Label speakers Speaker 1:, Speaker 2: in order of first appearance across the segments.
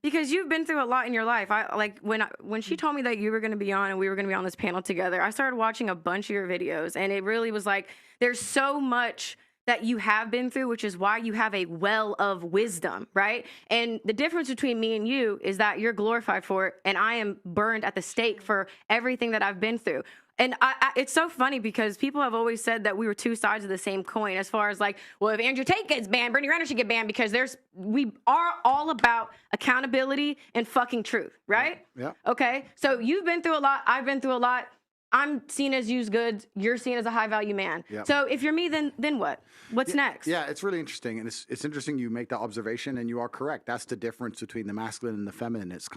Speaker 1: because you've been through a lot in your life. When she told me that you were going to be on and we were going to be on this panel together, I started watching a bunch of your videos, and it really was like there's so much that you have been through, which is why you have a well of wisdom, right? And the difference between me and you is that you're glorified for it, and I am burned at the stake for everything that I've been through. And it's so funny because people have always said that we were two sides of the same coin, as far as like, well, if Andrew Tate gets banned, Brittany Renner should get banned, because we are all about accountability and fucking truth, right?
Speaker 2: Yeah.
Speaker 1: Okay. So you've been through a lot. I've been through a lot. I'm seen as used goods. You're seen as a high value man. Yep. So if you're me, then what? What's next?
Speaker 2: Yeah, it's really interesting. And it's interesting you make that observation, and you are correct. That's the difference between the masculine and the feminine. It's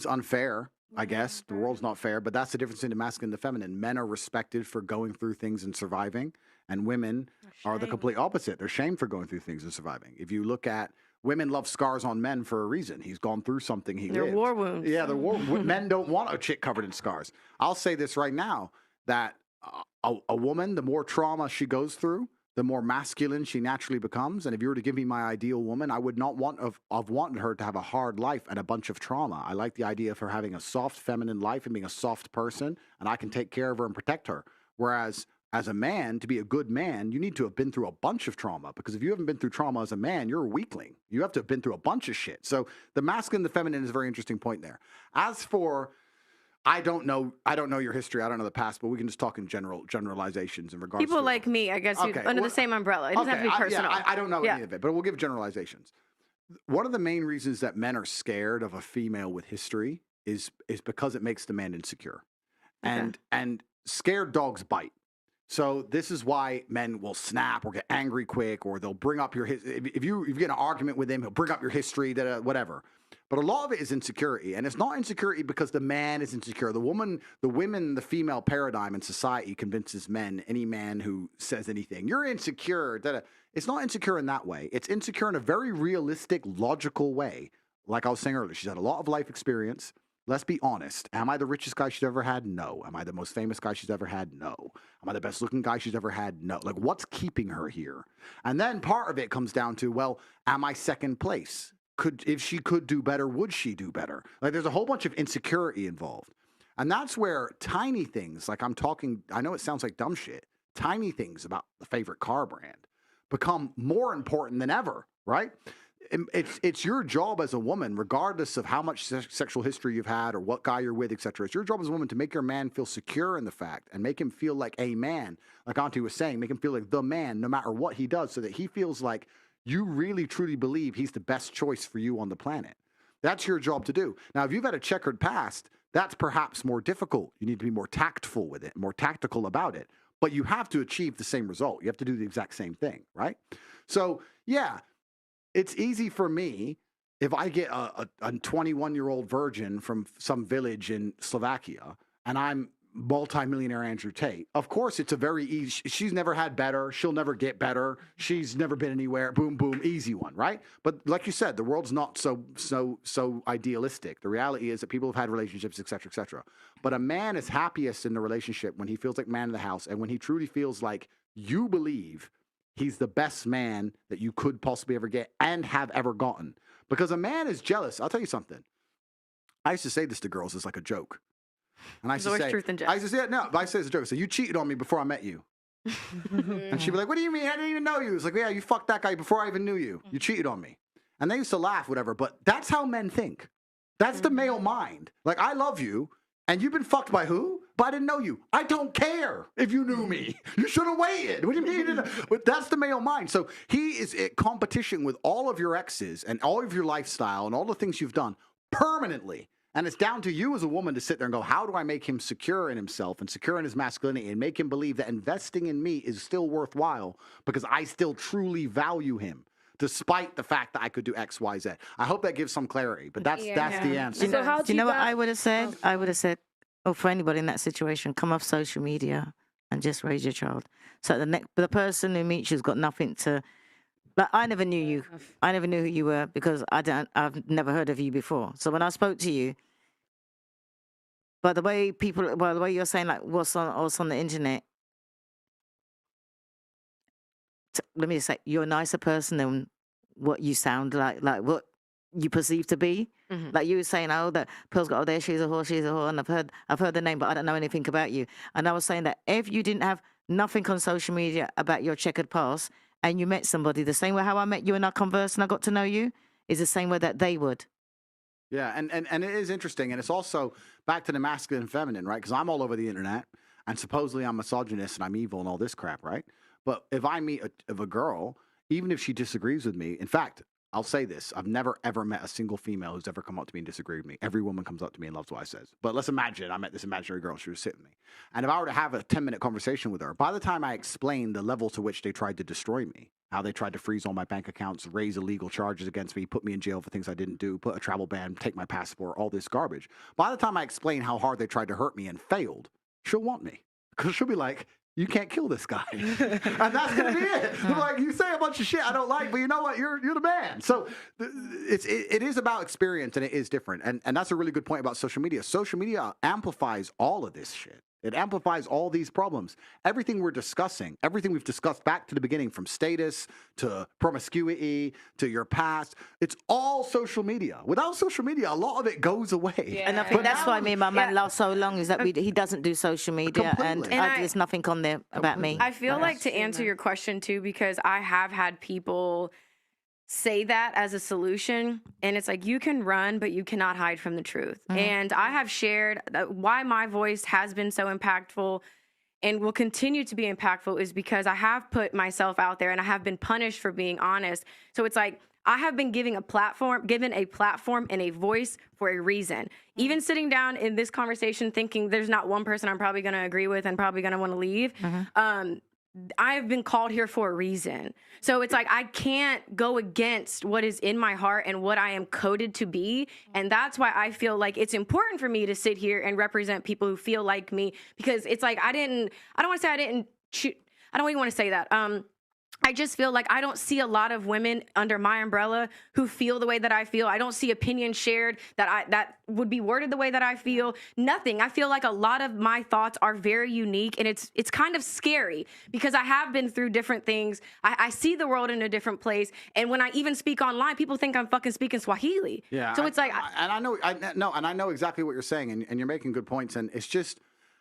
Speaker 2: unfair, I guess. The world's not fair, but that's the difference between the masculine and the feminine. Men are respected for going through things and surviving, and women are the complete opposite. They're shamed for going through things and surviving. If you look at women, love scars on men for a reason. He's gone through something. They're
Speaker 1: war wounds.
Speaker 2: Yeah, men don't want a chick covered in scars. I'll say this right now, that a woman, the more trauma she goes through, the more masculine she naturally becomes. And if you were to give me my ideal woman, I would not have wanted her to have a hard life and a bunch of trauma. I like the idea of her having a soft feminine life and being a soft person, and I can take care of her and protect her. Whereas as a man, to be a good man, you need to have been through a bunch of trauma, because if you haven't been through trauma as a man, you're a weakling. You have to have been through a bunch of shit. So the masculine and the feminine is a very interesting point there. As for, I don't know your history, I don't know the past, but we can just talk in generalizations in regards to
Speaker 1: people like me, I guess, under the same umbrella. It doesn't have to be personal.
Speaker 2: I don't know any of it, but we'll give generalizations. One of the main reasons that men are scared of a female with history is because it makes the man insecure. And scared dogs bite. So this is why men will snap or get angry quick, or they'll bring up if you get in an argument with him, he'll bring up your history, whatever. But a lot of it is insecurity, and it's not insecurity because the man is insecure. The female paradigm in society convinces men, any man who says anything, you're insecure. It's not insecure in that way. It's insecure in a very realistic, logical way. Like I was saying earlier, she's had a lot of life experience. Let's be honest. Am I the richest guy she's ever had? No. Am I the most famous guy she's ever had? No. Am I the best looking guy she's ever had? No. Like, what's keeping her here? And then part of it comes down to, well, am I second place? If she could do better, would she do better? Like, there's a whole bunch of insecurity involved. And that's where tiny things, like I know it sounds like dumb shit, tiny things about the favorite car brand become more important than ever, right? It's your job as a woman, regardless of how much sexual history you've had or what guy you're with, etc. It's your job as a woman to make your man feel secure in the fact and make him feel like a man, like Auntie was saying, make him feel like the man no matter what he does, so that he feels like you really truly believe he's the best choice for you on the planet. That's your job to do. Now, if you've had a checkered past, that's perhaps more difficult. You need to be more tactful with it, more tactical about it. But you have to achieve the same result. You have to do the exact same thing, right? So, yeah. It's easy for me if I get a 21-year-old virgin from some village in Slovakia and I'm multimillionaire Andrew Tate. Of course, it's a very easy. She's never had better. She'll never get better. She's never been anywhere. Boom, boom, easy one, right? But like you said, the world's not so idealistic. The reality is that people have had relationships, et cetera, et cetera. But a man is happiest in the relationship when he feels like man of the house, and when he truly feels like you believe he's the best man that you could possibly ever get and have ever gotten. Because a man is jealous. I'll tell you something. I used to say this to girls as like a joke. And I used to say, truth and jest. I used to say, no, but I say it's a joke. So you cheated on me before I met you. And she'd be like, what do you mean? I didn't even know you. It's like, yeah, you fucked that guy before I even knew you. You cheated on me. And they used to laugh, whatever. But that's how men think. That's the male mind. Like, I love you. And you've been fucked by who? But I didn't know you. I don't care if you knew me. You should have waited. What do you mean? But that's the male mind. So he is at competition with all of your exes and all of your lifestyle and all the things you've done permanently. And it's down to you as a woman to sit there and go, how do I make him secure in himself and secure in his masculinity and make him believe that investing in me is still worthwhile because I still truly value him, despite the fact that I could do X, Y, Z. I hope that gives some clarity, but that's the answer.
Speaker 3: So how do you know what I would have said? I would have said, oh, for anybody in that situation, come off social media and just raise your child. So the person who meets you's got nothing to. Like, I never knew you. I never knew who you were because I've never heard of you before. So when I spoke to you, but the way the way you're saying like what's on the internet, let me just say, you're a nicer person than what you sound like. Like what you perceive to be.
Speaker 1: Mhm.
Speaker 3: Like you were saying, oh, that Pearl's got, oh, there she's a whore, and I've heard the name, but I don't know anything about you. And I was saying that if you didn't have nothing on social media about your checkered past, and you met somebody the same way how I met you and I conversed and I got to know you, is the same way that they would.
Speaker 2: Yeah, and it is interesting, and it's also back to the masculine and feminine, right? Because I'm all over the internet, and supposedly I'm misogynist and I'm evil and all this crap, right? But if I meet a girl, even if she disagrees with me, in fact, I'll say this: I've never ever met a single female who's ever come up to me and disagreed with me. Every woman comes up to me and loves what I says. But let's imagine I met this imaginary girl; she was sitting with me, and if I were to have a 10-minute conversation with her, by the time I explained the level to which they tried to destroy me, how they tried to freeze all my bank accounts, raise illegal charges against me, put me in jail for things I didn't do, put a travel ban, take my passport, all this garbage. By the time I explain how hard they tried to hurt me and failed, she'll want me. Because she'll be like, you can't kill this guy. And that's going to be it. Like, you say a bunch of shit I don't like, but you know what? You're the man. So it is about experience, and it is different. And that's a really good point about social media. Social media amplifies all of this shit. It amplifies all these problems. Everything we're discussing, everything we've discussed back to the beginning, from status to promiscuity to your past, it's all social media. Without social media, a lot of it goes away.
Speaker 1: Yeah.
Speaker 3: And I think
Speaker 2: But
Speaker 3: that's
Speaker 2: now-
Speaker 3: why me and my man last so long, is that he doesn't do social media,
Speaker 2: Completely.
Speaker 1: And
Speaker 3: there's nothing on there about me.
Speaker 1: I feel like to answer your question too, because I have had people say that as a solution, and it's like, you can run, but you cannot hide from the truth. And I have shared why my voice has been so impactful and will continue to be impactful is because I have put myself out there and I have been punished for being honest. So it's like, I have been given a platform and a voice for a reason. Even sitting down in this conversation thinking there's not one person I'm probably going to agree with and probably going to want to leave, I have been called here for a reason. So it's like, I can't go against what is in my heart and what I am coded to be. And that's why I feel like it's important for me to sit here and represent people who feel like me, because it's like, I don't want to say I didn't choose. I don't even want to say that. I just feel like I don't see a lot of women under my umbrella who feel the way that I feel. I don't see opinions shared that would be worded the way that I feel. Nothing. I feel like a lot of my thoughts are very unique, and it's kind of scary because I have been through different things. I see the world in a different place, and when I even speak online, people think I'm fucking speaking Swahili.
Speaker 2: Yeah.
Speaker 1: So it's like,
Speaker 2: I know exactly what you're saying, and you're making good points. And it's just,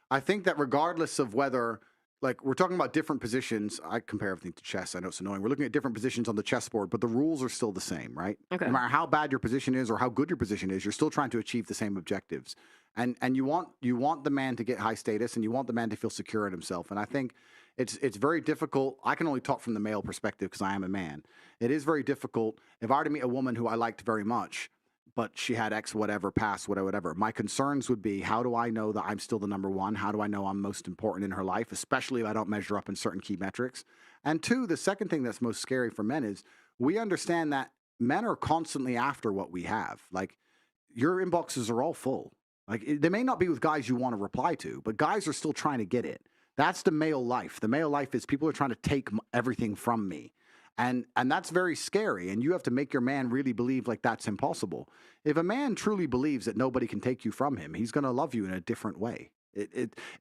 Speaker 2: I think that regardless of whether, like, we're talking about different positions. I compare everything to chess. I know it's annoying. We're looking at different positions on the chessboard, but the rules are still the same, right?
Speaker 1: Okay.
Speaker 2: No matter how bad your position is or how good your position is, you're still trying to achieve the same objectives. And you want the man to get high status, and you want the man to feel secure in himself. And I think it's very difficult. I can only talk from the male perspective because I am a man. It is very difficult. If I were to meet a woman who I liked very much, but she had X whatever, past whatever. My concerns would be, how do I know that I'm still the number one? How do I know I'm most important in her life, especially if I don't measure up in certain key metrics? And two, the second thing that's most scary for men is we understand that men are constantly after what we have. Like, your inboxes are all full. Like, they may not be with guys you want to reply to, but guys are still trying to get it. That's the male life. The male life is people are trying to take everything from me. And that's very scary, and you have to make your man really believe like that's impossible. If a man truly believes that nobody can take you from him, he's going to love you in a different way.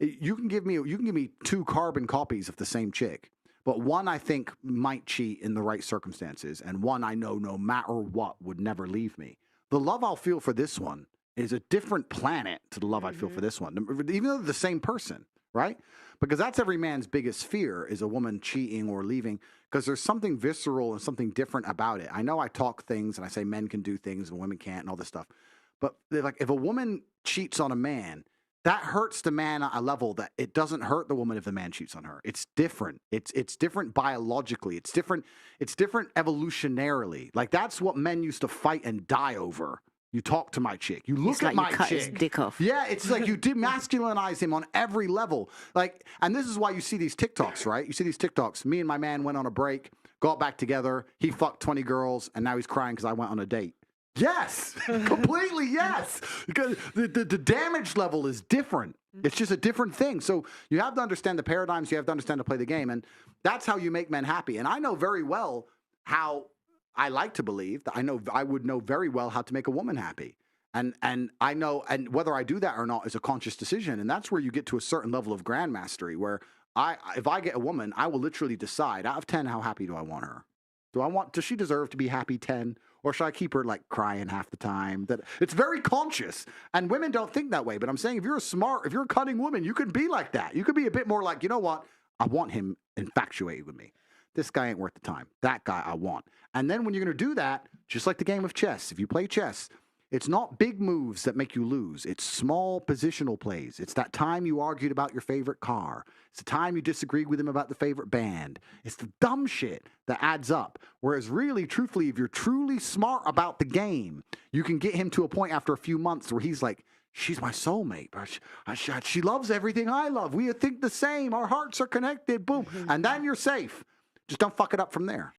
Speaker 2: You can give me 2 carbon copies of the same chick, but one I think might cheat in the right circumstances, and one I know no matter what would never leave me. The love I'll feel for this one is a different planet to the love I feel for this one, even though they're the same person, right? Because that's every man's biggest fear, is a woman cheating or leaving, because there's something visceral and something different about it. I know I talk things and I say men can do things and women can't and all this stuff. But like, if a woman cheats on a man, that hurts the man at a level that it doesn't hurt the woman if the man cheats on her. It's different. It's different biologically. It's different evolutionarily. Like, that's what men used to fight and die over. You talk to my chick. You look
Speaker 3: It's
Speaker 2: at
Speaker 3: like
Speaker 2: my
Speaker 3: you cut
Speaker 2: chick.
Speaker 3: his dick off.
Speaker 2: Yeah, it's like you demasculinize him on every level. Like, and this is why you see these TikToks, right? You see these TikToks. Me and my man went on a break, got back together. He fucked 20 girls, and now he's crying because I went on a date. Yes, completely yes. Because the damage level is different. It's just a different thing. So you have to understand the paradigms. You have to understand to play the game, and that's how you make men happy. And I know very well how. I like to believe that I would know very well how to make a woman happy. And I know, and whether I do that or not is a conscious decision. And that's where you get to a certain level of grandmastery, where if I get a woman, I will literally decide out of 10, how happy do I want her? Does she deserve to be happy 10? Or should I keep her like crying half the time? That it's very conscious, and women don't think that way. But I'm saying if you're a cunning woman, you can be like that. You could be a bit more like, you know what? I want him infatuated with me. This guy ain't worth the time. That guy I want. And then when you're going to do that, just like the game of chess, if you play chess, it's not big moves that make you lose. It's small positional plays. It's that time you argued about your favorite car. It's the time you disagreed with him about the favorite band. It's the dumb shit that adds up. Whereas really, truthfully, if you're truly smart about the game, you can get him to a point after a few months where he's like, she's my soulmate. She loves everything I love. We think the same. Our hearts are connected. Boom. And then you're safe. Just don't fuck it up from there.